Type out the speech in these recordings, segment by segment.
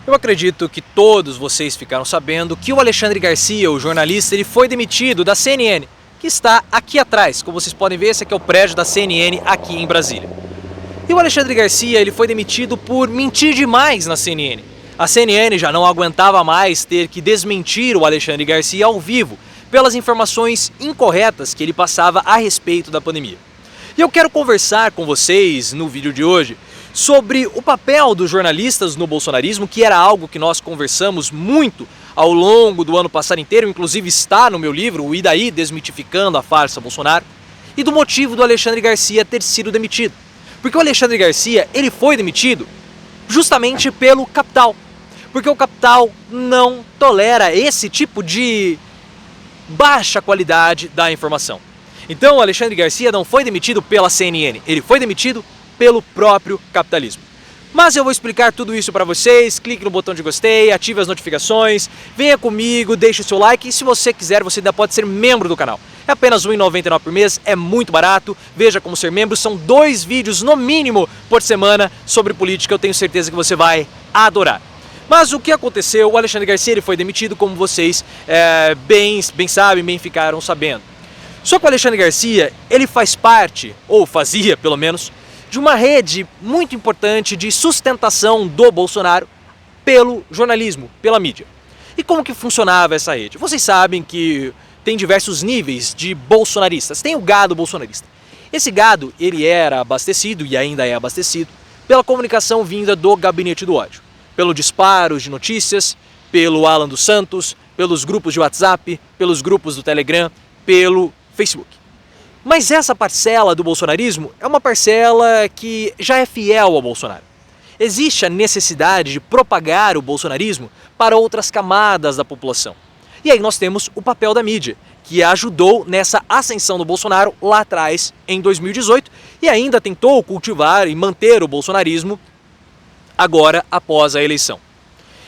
Eu acredito que todos vocês ficaram sabendo que o Alexandre Garcia, o jornalista, ele foi demitido da CNN, que está aqui atrás. Como vocês podem ver, esse aqui é o prédio da CNN aqui em Brasília. E o Alexandre Garcia, ele foi demitido por mentir demais na CNN. A CNN já não aguentava mais ter que desmentir o Alexandre Garcia ao vivo pelas informações incorretas que ele passava a respeito da pandemia. E eu quero conversar com vocês no vídeo de hoje sobre o papel dos jornalistas no bolsonarismo, que era algo que nós conversamos muito ao longo do ano passado inteiro, inclusive está no meu livro, o E daí? Desmitificando a farsa Bolsonaro, e do motivo do Alexandre Garcia ter sido demitido. Porque o Alexandre Garcia, ele foi demitido justamente pelo capital, porque o capital não tolera esse tipo de baixa qualidade da informação. Então o Alexandre Garcia não foi demitido pela CNN, ele foi demitido pelo próprio capitalismo. Mas eu vou explicar tudo isso para vocês. Clique no botão de gostei, ative as notificações, venha comigo, deixe o seu like e se você quiser você ainda pode ser membro do canal. É apenas R$ 1,99 por mês, é muito barato, veja como ser membro, são 2 vídeos no mínimo por semana sobre política, eu tenho certeza que você vai adorar. Mas o que aconteceu? O Alexandre Garcia ele foi demitido, como vocês bem sabem, bem ficaram sabendo. Só que o Alexandre Garcia, ele faz parte, ou fazia pelo menos, de uma rede muito importante de sustentação do Bolsonaro pelo jornalismo, pela mídia. E como que funcionava essa rede? Vocês sabem que tem diversos níveis de bolsonaristas. Tem o gado bolsonarista. Esse gado, ele era abastecido e ainda é abastecido pela comunicação vinda do gabinete do ódio. Pelo disparo de notícias, pelo Alan dos Santos, pelos grupos de WhatsApp, pelos grupos do Telegram, pelo Facebook. Mas essa parcela do bolsonarismo é uma parcela que já é fiel ao Bolsonaro. Existe a necessidade de propagar o bolsonarismo para outras camadas da população. E aí nós temos o papel da mídia, que ajudou nessa ascensão do Bolsonaro lá atrás, em 2018, e ainda tentou cultivar e manter o bolsonarismo agora após a eleição.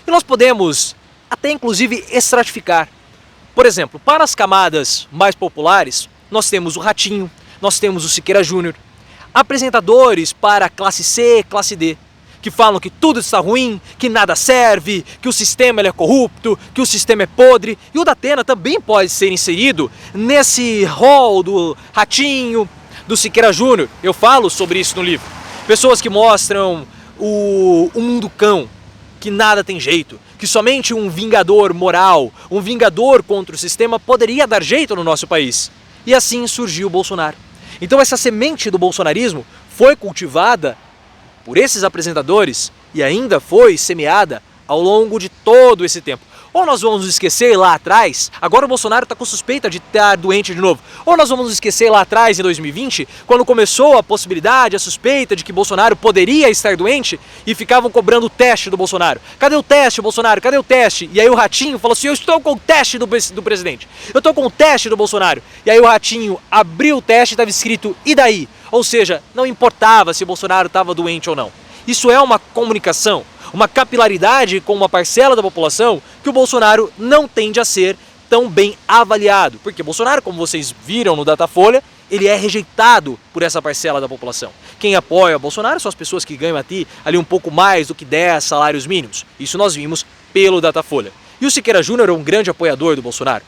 E nós podemos até inclusive estratificar. Por exemplo, para as camadas mais populares, nós temos o Ratinho, nós temos o Siqueira Júnior, apresentadores para a classe C, classe D, que falam que tudo está ruim, que nada serve, que o sistema ele é corrupto, que o sistema é podre. E o Datena também pode ser inserido nesse rol do Ratinho, do Siqueira Júnior. Eu falo sobre isso no livro. Pessoas que mostram o mundo cão, que nada tem jeito, que somente um vingador moral, um vingador contra o sistema poderia dar jeito no nosso país. E assim surgiu o Bolsonaro. Então essa semente do bolsonarismo foi cultivada por esses apresentadores e ainda foi semeada ao longo de todo esse tempo. Ou nós vamos nos esquecer lá atrás, agora o Bolsonaro está com suspeita de estar doente de novo. Ou nós vamos nos esquecer lá atrás, em 2020, quando começou a possibilidade, a suspeita de que Bolsonaro poderia estar doente e ficavam cobrando o teste do Bolsonaro. Cadê o teste, Bolsonaro? Cadê o teste? E aí o Ratinho falou assim, eu estou com o teste do presidente. Eu estou com o teste do Bolsonaro. E aí o Ratinho abriu o teste e estava escrito, e daí? Ou seja, não importava se Bolsonaro estava doente ou não. Isso é uma comunicação, uma capilaridade com uma parcela da população que o Bolsonaro não tende a ser tão bem avaliado. Porque Bolsonaro, como vocês viram no Datafolha, ele é rejeitado por essa parcela da população. Quem apoia o Bolsonaro são as pessoas que ganham ali um pouco mais do que 10 salários mínimos. Isso nós vimos pelo Datafolha. E o Siqueira Júnior é um grande apoiador do Bolsonaro.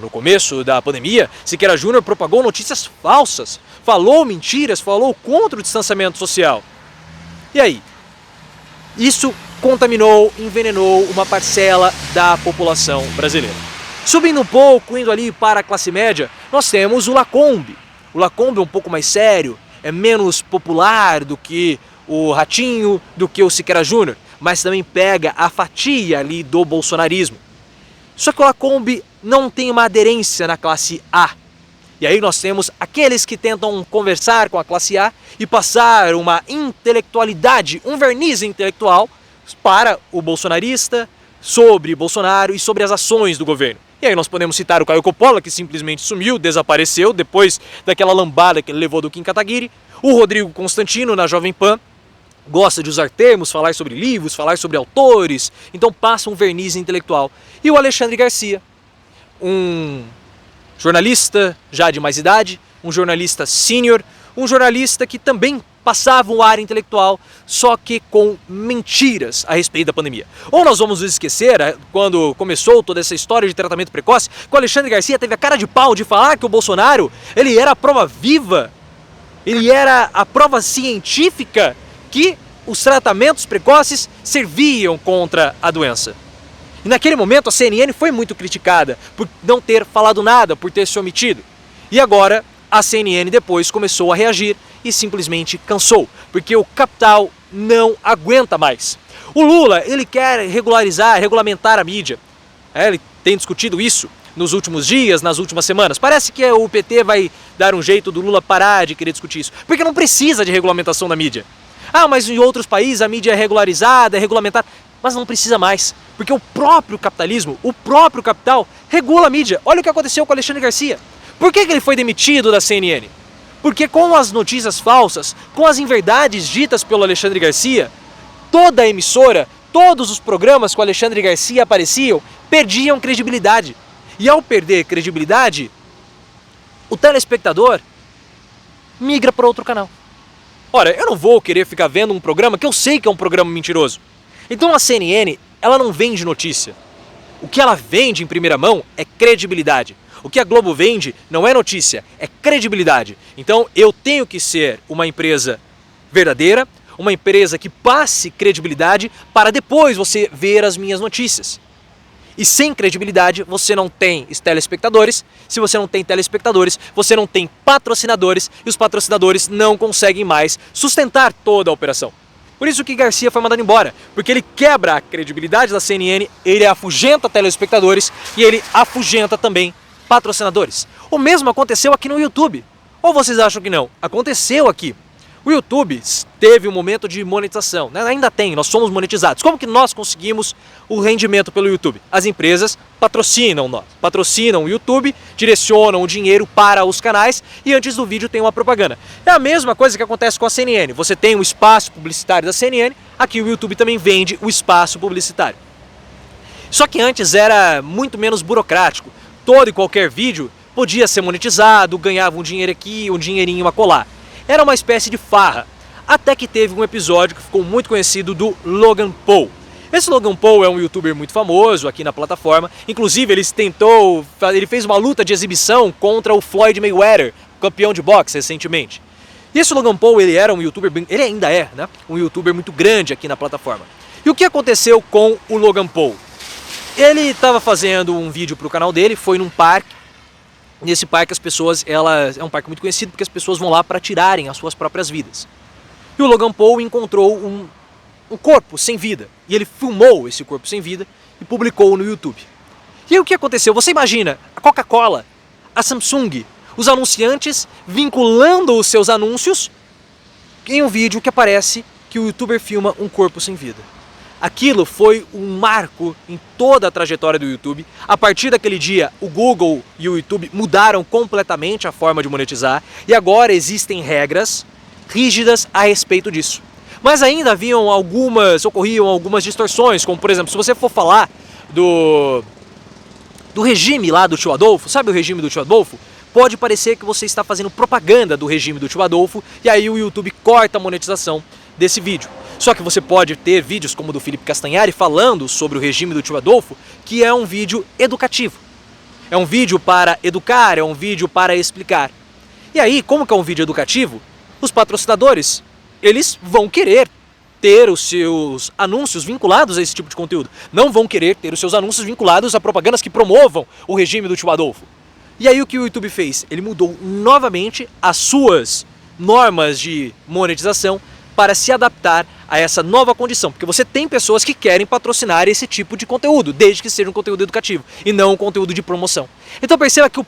No começo da pandemia, Siqueira Júnior propagou notícias falsas, falou mentiras, falou contra o distanciamento social. E aí? Isso contaminou, envenenou uma parcela da população brasileira. Subindo um pouco, indo ali para a classe média, nós temos o Lacombe. O Lacombe é um pouco mais sério, é menos popular do que o Ratinho, do que o Siqueira Júnior, mas também pega a fatia ali do bolsonarismo. Só que o Lacombe não tem uma aderência na classe A. E aí nós temos aqueles que tentam conversar com a classe A e passar uma intelectualidade, um verniz intelectual para o bolsonarista, sobre Bolsonaro e sobre as ações do governo. E aí nós podemos citar o Caio Coppola, que simplesmente sumiu, desapareceu depois daquela lambada que ele levou do Kim Kataguiri. O Rodrigo Constantino, na Jovem Pan, gosta de usar termos, falar sobre livros, falar sobre autores, então passa um verniz intelectual. E o Alexandre Garcia, um jornalista já de mais idade, um jornalista sênior, um jornalista que também passavam o ar intelectual, só que com mentiras a respeito da pandemia. Ou nós vamos nos esquecer, quando começou toda essa história de tratamento precoce, que o Alexandre Garcia teve a cara de pau de falar que o Bolsonaro, ele era a prova viva, ele era a prova científica que os tratamentos precoces serviam contra a doença. E naquele momento a CNN foi muito criticada por não ter falado nada, por ter se omitido. E agora a CNN depois começou a reagir e simplesmente cansou, porque o capital não aguenta mais. O Lula, ele quer regulamentar a mídia. Ele tem discutido isso nos últimos dias, nas últimas semanas. Parece que o PT vai dar um jeito do Lula parar de querer discutir isso, porque não precisa de regulamentação da mídia. Ah, mas em outros países a mídia é regularizada, é regulamentada, mas não precisa mais, porque o próprio capitalismo, o próprio capital, regula a mídia. Olha o que aconteceu com o Alexandre Garcia. Por que ele foi demitido da CNN? Porque com as notícias falsas, com as inverdades ditas pelo Alexandre Garcia, toda a emissora, todos os programas com o Alexandre Garcia apareciam, perdiam credibilidade. E ao perder credibilidade, o telespectador migra para outro canal. Ora, eu não vou querer ficar vendo um programa que eu sei que é um programa mentiroso. Então a CNN, ela não vende notícia. O que ela vende em primeira mão é credibilidade. O que a Globo vende não é notícia, é credibilidade. Então eu tenho que ser uma empresa verdadeira, uma empresa que passe credibilidade para depois você ver as minhas notícias. E sem credibilidade você não tem telespectadores, se você não tem telespectadores, você não tem patrocinadores e os patrocinadores não conseguem mais sustentar toda a operação. Por isso que Garcia foi mandado embora, porque ele quebra a credibilidade da CNN, ele afugenta telespectadores e ele afugenta também patrocinadores. O mesmo aconteceu aqui no YouTube. Ou vocês acham que não? Aconteceu aqui. O YouTube teve um momento de monetização, né? Ainda tem, nós somos monetizados. Como que nós conseguimos o rendimento pelo YouTube? As empresas patrocinam nós, patrocinam o YouTube, direcionam o dinheiro para os canais e antes do vídeo tem uma propaganda. É a mesma coisa que acontece com a CNN. Você tem o espaço publicitário da CNN, aqui o YouTube também vende o espaço publicitário. Só que antes era muito menos burocrático. Todo e qualquer vídeo podia ser monetizado, ganhava um dinheiro aqui, um dinheirinho acolá. Era uma espécie de farra, até que teve um episódio que ficou muito conhecido do Logan Paul. Esse Logan Paul é um youtuber muito famoso aqui na plataforma, inclusive ele fez uma luta de exibição contra o Floyd Mayweather, campeão de boxe recentemente. E esse Logan Paul, ele era um youtuber, ele ainda é, né, um youtuber muito grande aqui na plataforma. E o que aconteceu com o Logan Paul? Ele estava fazendo um vídeo para o canal dele, foi num parque. Nesse parque as pessoas, é um parque muito conhecido porque as pessoas vão lá para tirarem as suas próprias vidas. E o Logan Paul encontrou um corpo sem vida. E ele filmou esse corpo sem vida e publicou no YouTube. E aí o que aconteceu? Você imagina a Coca-Cola, a Samsung, os anunciantes vinculando os seus anúncios em um vídeo que aparece que o youtuber filma um corpo sem vida. Aquilo foi um marco em toda a trajetória do YouTube. A partir daquele dia, o Google e o YouTube mudaram completamente a forma de monetizar e agora existem regras rígidas a respeito disso. Mas ainda ocorriam algumas distorções, como por exemplo, se você for falar do regime lá do tio Adolfo, sabe o regime do tio Adolfo? Pode parecer que você está fazendo propaganda do regime do tio Adolfo e aí o YouTube corta a monetização desse vídeo. Só que você pode ter vídeos como o do Felipe Castanhari falando sobre o regime do tio Adolfo, que é um vídeo educativo. É um vídeo para educar, é um vídeo para explicar. E aí, como que é um vídeo educativo? Os patrocinadores, eles vão querer ter os seus anúncios vinculados a esse tipo de conteúdo. Não vão querer ter os seus anúncios vinculados a propagandas que promovam o regime do tio Adolfo. E aí o que o YouTube fez? Ele mudou novamente as suas normas de monetização para se adaptar a essa nova condição, porque você tem pessoas que querem patrocinar esse tipo de conteúdo, desde que seja um conteúdo educativo e não um conteúdo de promoção. Então perceba que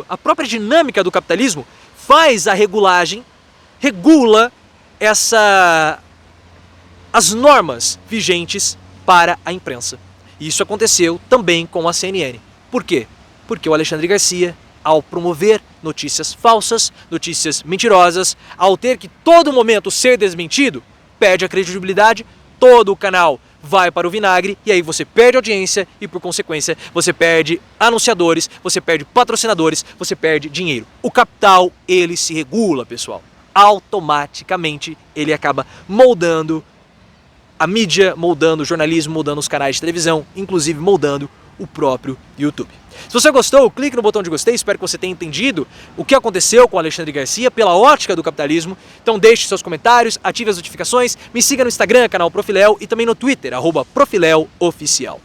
a própria dinâmica do capitalismo faz a regulagem, regula as normas vigentes para a imprensa. E isso aconteceu também com a CNN. Por quê? Porque o Alexandre Garcia, ao promover notícias falsas, notícias mentirosas, ao ter que todo momento ser desmentido, perde a credibilidade, todo o canal vai para o vinagre e aí você perde audiência e por consequência você perde anunciadores, você perde patrocinadores, você perde dinheiro. O capital, ele se regula, pessoal. automaticamente ele acaba moldando a mídia, moldando o jornalismo, moldando os canais de televisão, inclusive moldando o próprio YouTube. Se você gostou, clique no botão de gostei, espero que você tenha entendido o que aconteceu com Alexandre Garcia pela ótica do capitalismo. Então deixe seus comentários, ative as notificações, me siga no Instagram, canal Profiléu, e também no Twitter, @ProfiléuOficial.